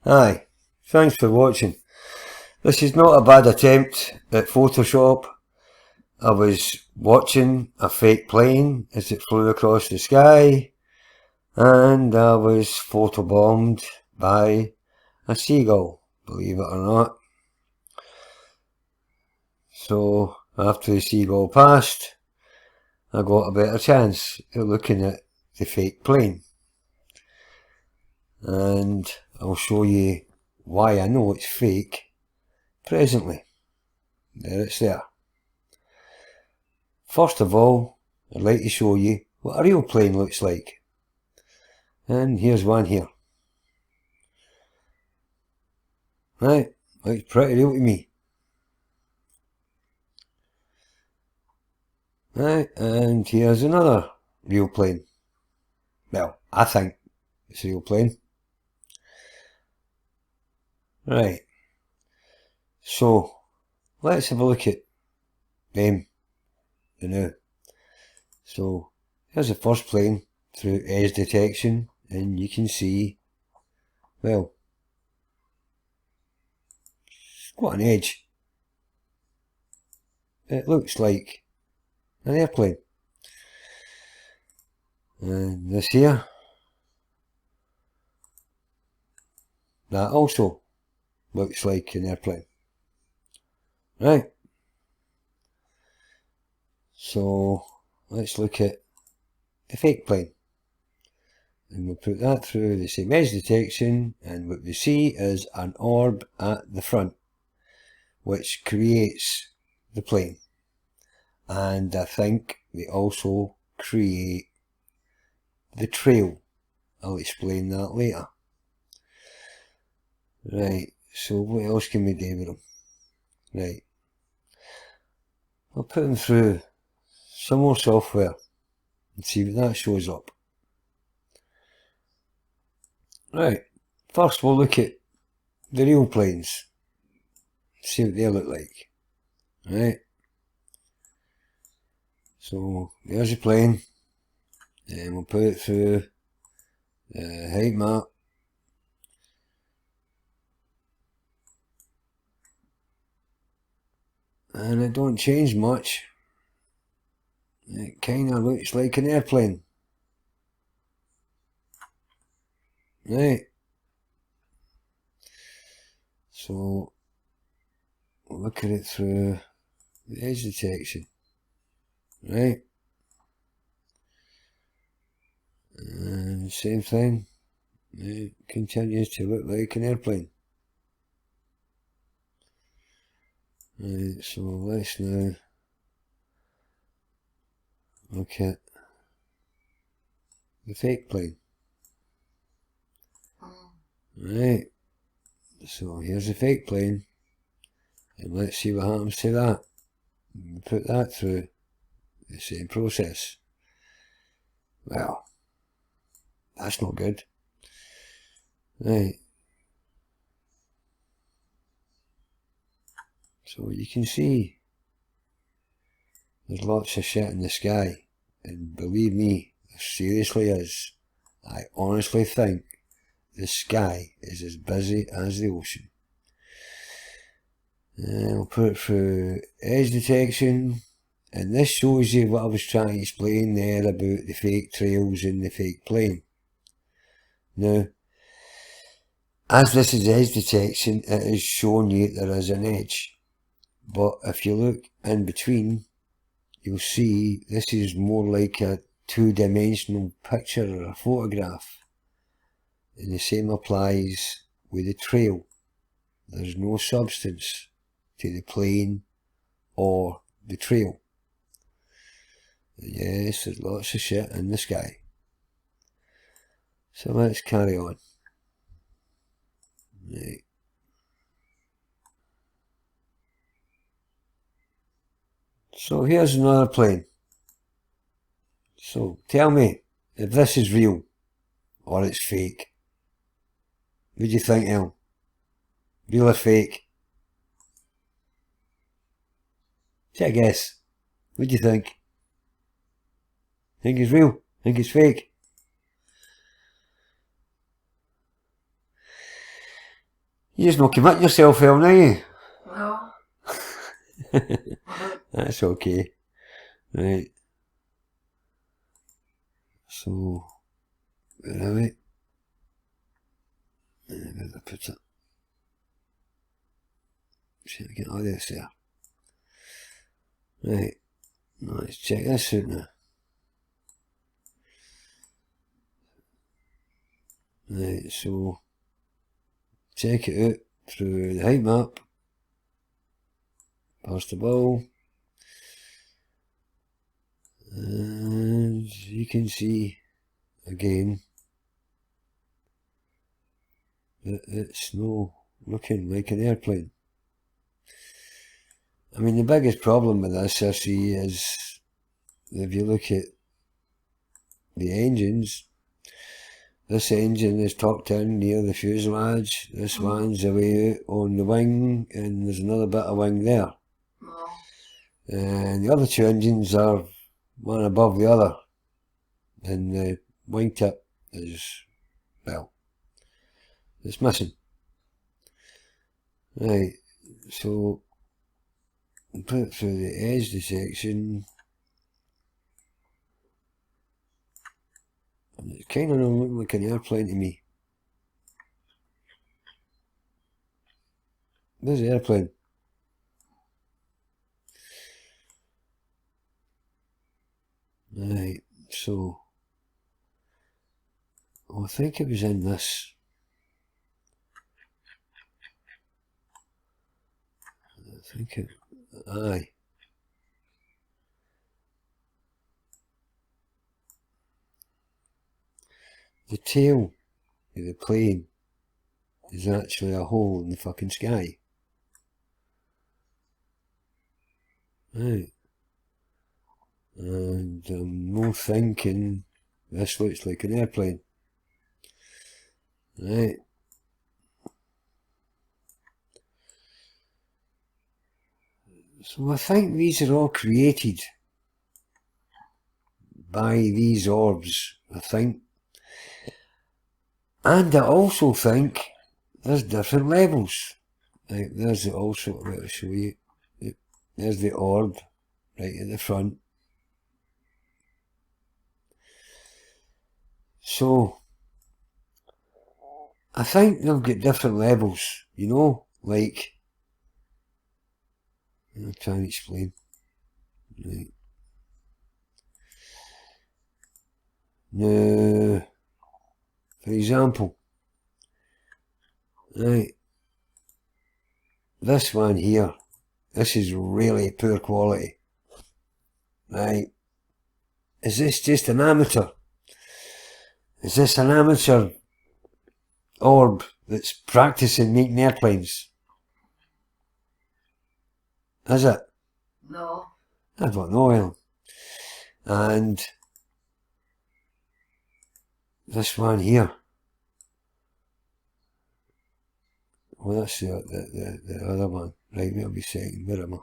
Hi, thanks for watching. This is not a bad attempt at Photoshop. I was watching a fake plane as it flew across the sky, and I was photobombed by a seagull, believe it or not. So after the seagull passed, I got a better chance at looking at the fake plane. And I'll show you why I know it's fake presently. There it's there. First of all, I'd like to show you what a real plane looks like. And here's one here. Right, looks pretty real to me. Right, and here's another real plane. Well, I think it's a real plane. Right, so let's have a look at them now. So here's the first plane through edge detection, and you can see, well, it's got an edge. It looks like an airplane. And this here, that also looks like an airplane. Right, so let's look at the fake plane. And we'll put that through the same edge detection, and what we see is an orb at the front, which creates the plane. And I think they also create the trail. I'll explain that later. Right, so what else can we do with them? Right, I'll put them through some more software and see what that shows up. Right, first we'll look at the real planes, see what they look like. Right, so there's a plane, and we'll put it through the height map. And it don't change much. It kinda looks like an airplane. Right, so look at it through the edge detection. Right, and same thing, it continues to look like an airplane. Right, so let's now look at the fake plane. Right, so here's the fake plane, and let's see what happens to that. We put that through the same process. Well, that's not good. Right, so you can see there's lots of shit in the sky, and believe me, there seriously is. I honestly think the sky is as busy as the ocean. And we'll put it through edge detection, and this shows you what I was trying to explain there about the fake trails in the fake plane. Now, as this is edge detection, it is showing you there is an edge, but if you look in between, you'll see this is more like a two-dimensional picture or a photograph, and the same applies with the trail. There's no substance to the plane or the trail. Yes, there's lots of shit in the sky. So let's carry on. Right. So here's another plane. So tell me if this is real or it's fake. What do you think, El? Real or fake? Take a guess. What do you think? Think it's real? Think it's fake? You just not commit yourself, Ellen, are you? No. That's okay. Right. So, where are we? Where did I put it? See if I get all this there. Right. Now let's check this out now. Right, so check it out through the height map. Pass the ball. And you can see again that it's no looking like an airplane. I mean, the biggest problem with this I see is if you look at the engines, this engine is tucked in near the fuselage, this one's away out on the wing, and there's another bit of wing there. And the other two engines are one above the other, and the wingtip is, well, it's missing. Right, so put it through the edge dissection, and it's kind of not looking like an airplane to me. There's the airplane. Right, so I think it was in this. I think it, aye. The tail of the plane is actually a hole in the fucking sky. Right. And I'm no thinking this looks like an airplane. Right. So I think these are all created by these orbs, I think. And I also think there's different levels. Like there's also, I'll show you, there's the orb right at the front. So I think they've got different levels, you know, like, I'll try and explain. Right. Now, for example, right, this one here, this is really poor quality, right? Is this just an amateur? Is this an amateur orb that's practicing making airplanes? Is it? No. I don't know, Ellen. And this one here, well, that's the other one. Right, wait a second, where am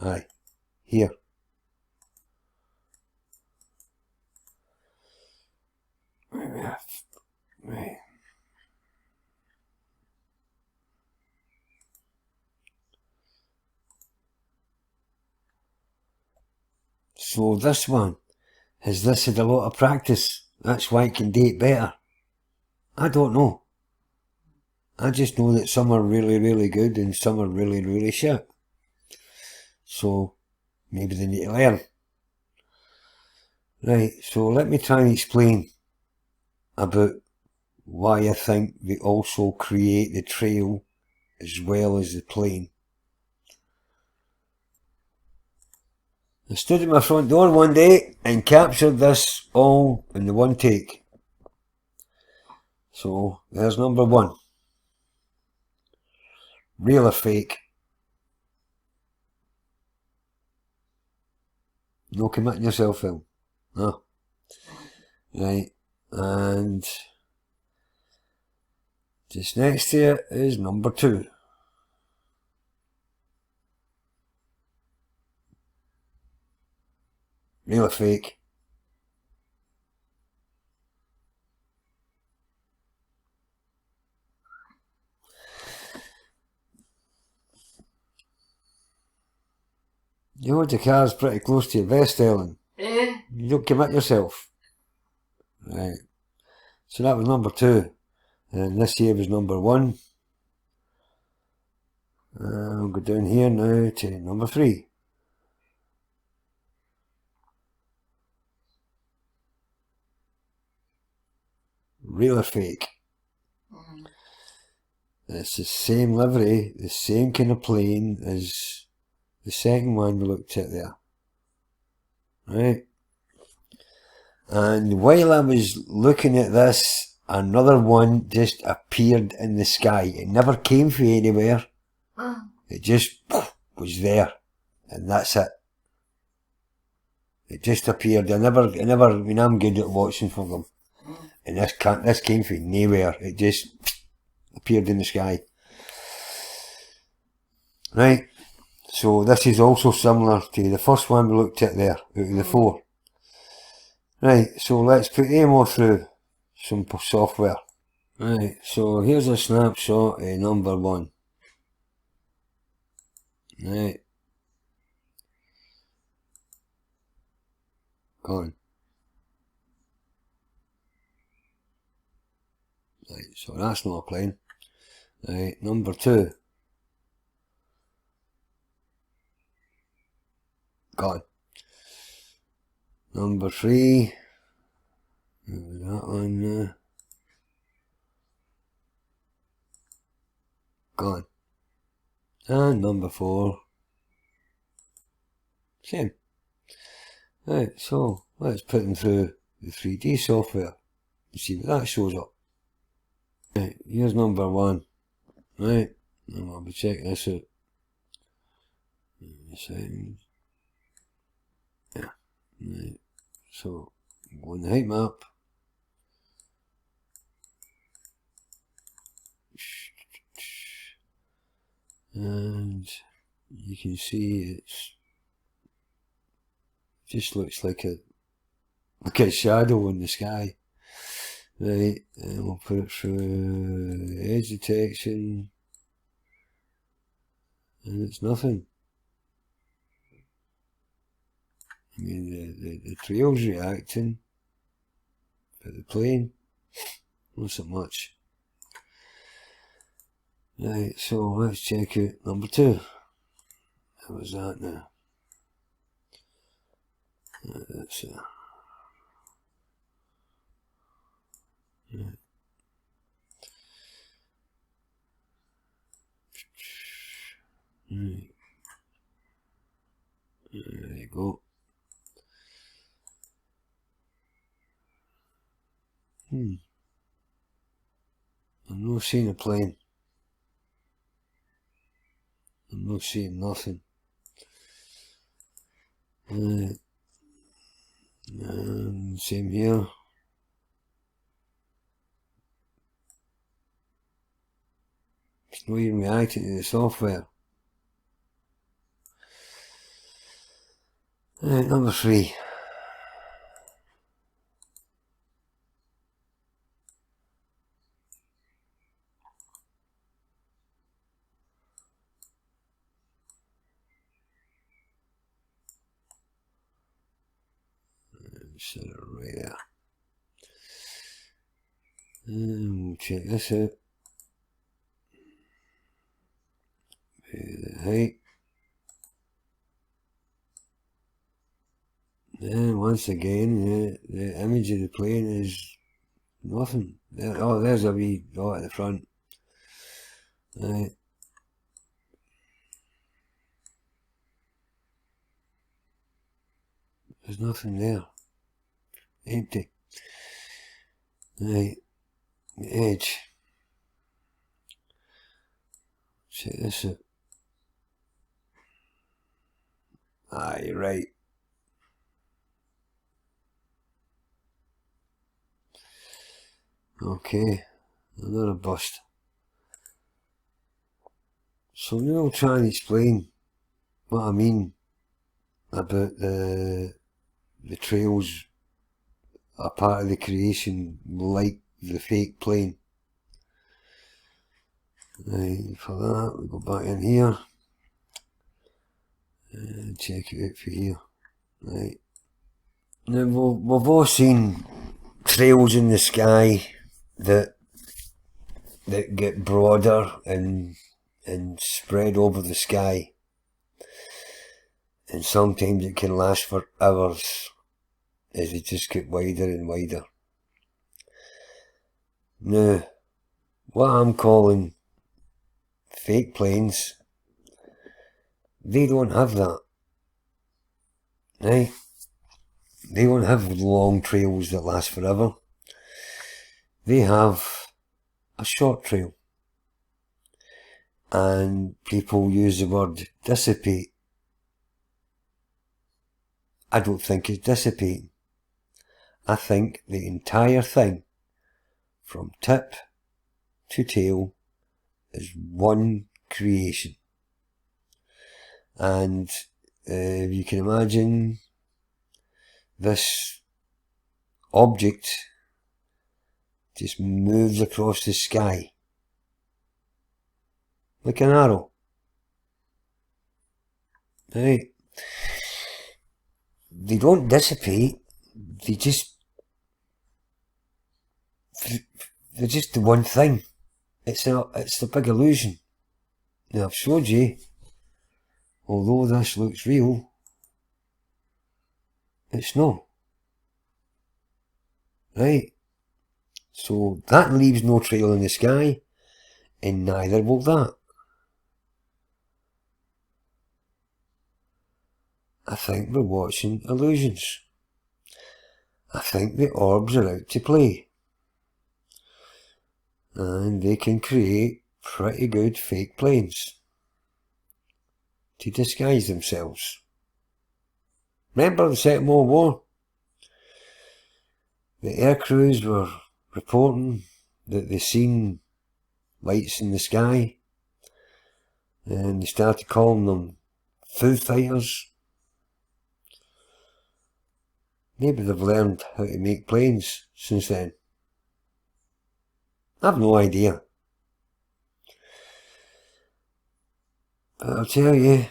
I? Aye, here. Right. So this one, has this had a lot of practice? That's why it can date better. I don't know. I just know that some are really, really good and some are really, really shit. So maybe they need to learn. Right, so let me try and explain about why I think they also create the trail as well as the plane. I stood at my front door one day and captured this all in the one take. So there's number one. Real or fake? No committing yourself, Phil. No. Right, and just next to it is number two. Real or fake? You hold the cards pretty close to your vest, Ellen. You don't commit yourself. Right. So that was number 2. And this here was number 1. I'll go down here now to number 3. Real or fake? It's the same livery, the same kind of plane as the second one we looked at there. Right? And while I was looking at this, another one just appeared in the sky. It never came from anywhere. It just was there. And that's it. It just appeared. I mean, I'm good at watching for them. And this came from nowhere. It just appeared in the sky. Right. So this is also similar to the first one we looked at there, out of the 4. Right, so let's put AMO through some software. Right, so here's a snapshot of number 1. Right. Gone. Right, so that's not playing. Right, number 2. Gone. Number 3. That one. Gone. And number 4. Same. Right, so let's put them through the 3D software and see what that shows up. Right, here's number 1. Right, and I'll be checking this out. Yeah, right, so go on the height map. And you can see it's just looks like a shadow in the sky. Right, and we'll put it through edge detection, and it's nothing. I mean, the trail's reacting, but the plane, not so much. Right, so let's check out number 2. How was that now? That's right. Right. There you go. I'm not seeing a plane. I'm not seeing nothing. And same here. It's not even reacting to the software. Right, number 3. Set it right there. And we'll check this out. The height. And once again, the image of the plane is nothing. Oh, there's a wee dot at the front. Right. There's nothing there. Empty. Right. The edge. Check this out. Aye, right. Okay, another bust. So now I'll try and explain what I mean about the trails are part of the creation, like the fake plane. Right, for that we go back in here Check it out for you. Right. Now we've all seen trails in the sky that get broader and spread over the sky, and sometimes it can last for hours as they just get wider and wider. Now, what I'm calling fake planes, they don't have that, right? They don't have long trails that last forever. They have a short trail. And people use the word dissipate. I don't think it's dissipating. I think the entire thing, from tip to tail, is one creation. And you can imagine this object just moves across the sky like an arrow. Right? They don't dissipate, they're just the one thing. It's the big illusion. Now I've showed you, although this looks real, it's not. Right? So that leaves no trail in the sky, and neither will that. I think we're watching illusions. I think the orbs are out to play. And they can create pretty good fake planes to disguise themselves. Remember the Second World War? The air crews were reporting that they seen lights in the sky, and they started calling them Foo Fighters. Maybe they've learned how to make planes since then. I've no idea. But I'll tell you,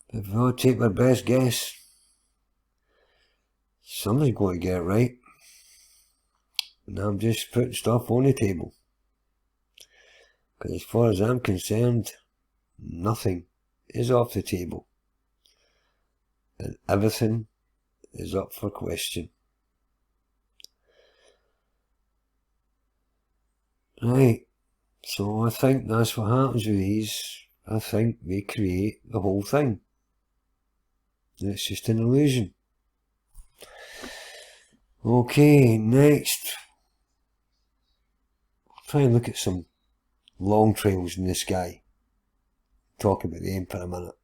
if we all take our best guess, somebody's going to get it right. And I'm just putting stuff on the table. Because as far as I'm concerned, nothing is off the table. And everything is up for question. Right, so I think that's what happens with these. I think they create the whole thing. It's just an illusion. Okay, next. Try and look at some long trails in the sky. Talk about them for a minute.